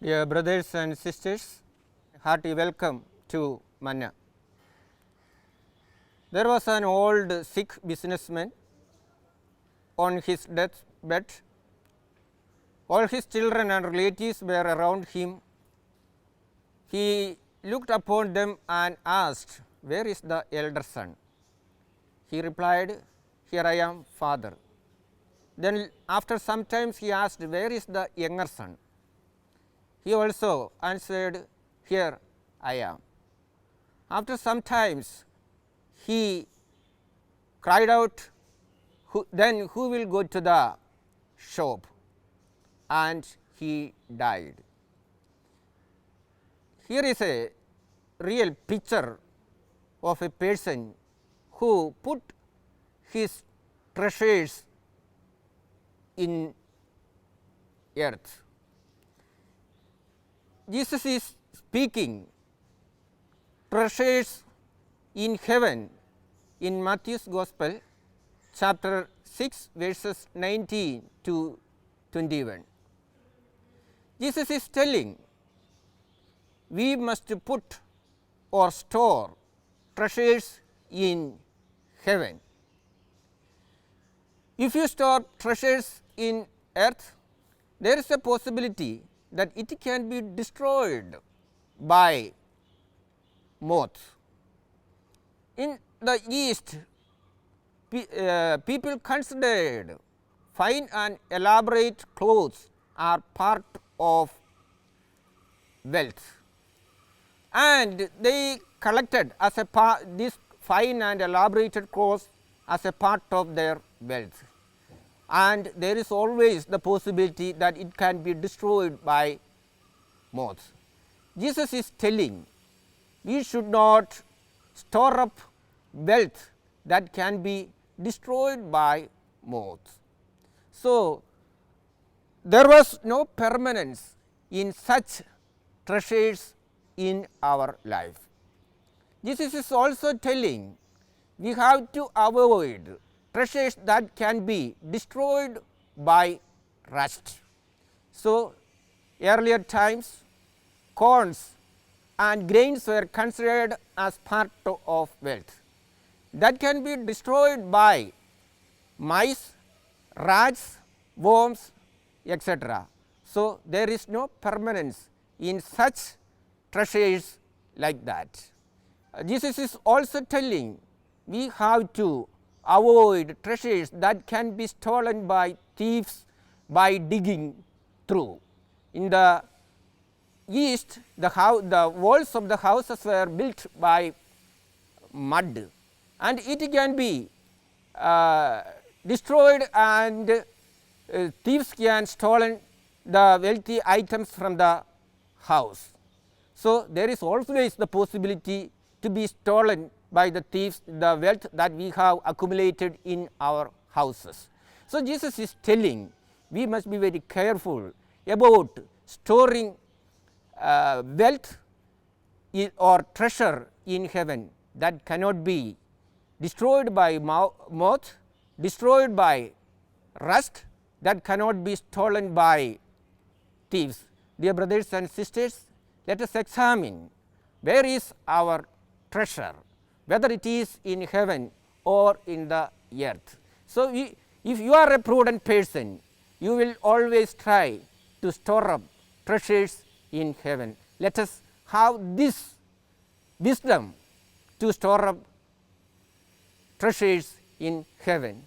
Dear brothers and sisters, hearty welcome to MANNA. There was an old sick businessman on his deathbed. All his children and relatives were around him. He looked upon them and asked, "Where is the elder son?" He replied, "Here I am, father." Then after some time he asked, "Where is the younger son?" He also answered, "Here I am." After some times he cried out, "Then who will go to the shop?" And he died. Here is a real picture of a person who put his treasures in earth. Jesus is speaking treasures in heaven in Matthew's Gospel, chapter 6, verses 19 to 21. Jesus is telling we must put or store treasures in heaven. If you store treasures in earth, there is a possibility that it can be destroyed by moth. In the East, people considered fine and elaborate clothes are part of wealth, and they collected as a this fine and elaborated clothes as a part of their wealth, and there is always the possibility that it can be destroyed by moths. Jesus is telling we should not store up wealth that can be destroyed by moths. So, there was no permanence in such treasures in our life. Jesus is also telling we have to avoid treasures that can be destroyed by rust. So, earlier times corns and grains were considered as part of wealth that can be destroyed by mice, rats, worms, etc. So, there is no permanence in such treasures like that. Jesus is also telling we have to avoid treasures that can be stolen by thieves by digging through. In the East, the walls of the houses were built by mud, and it can be destroyed, and thieves can stolen the wealthy items from the house. So, there is always the possibility to be stolen by the thieves the wealth that we have accumulated in our houses. So, Jesus is telling we must be very careful about storing wealth or treasure in heaven that cannot be destroyed by moth, destroyed by rust, that cannot be stolen by thieves. Dear brothers and sisters, let us examine where is our treasure, whether it is in heaven or in the earth. So, if you are a prudent person, you will always try to store up treasures in heaven. Let us have this wisdom to store up treasures in heaven.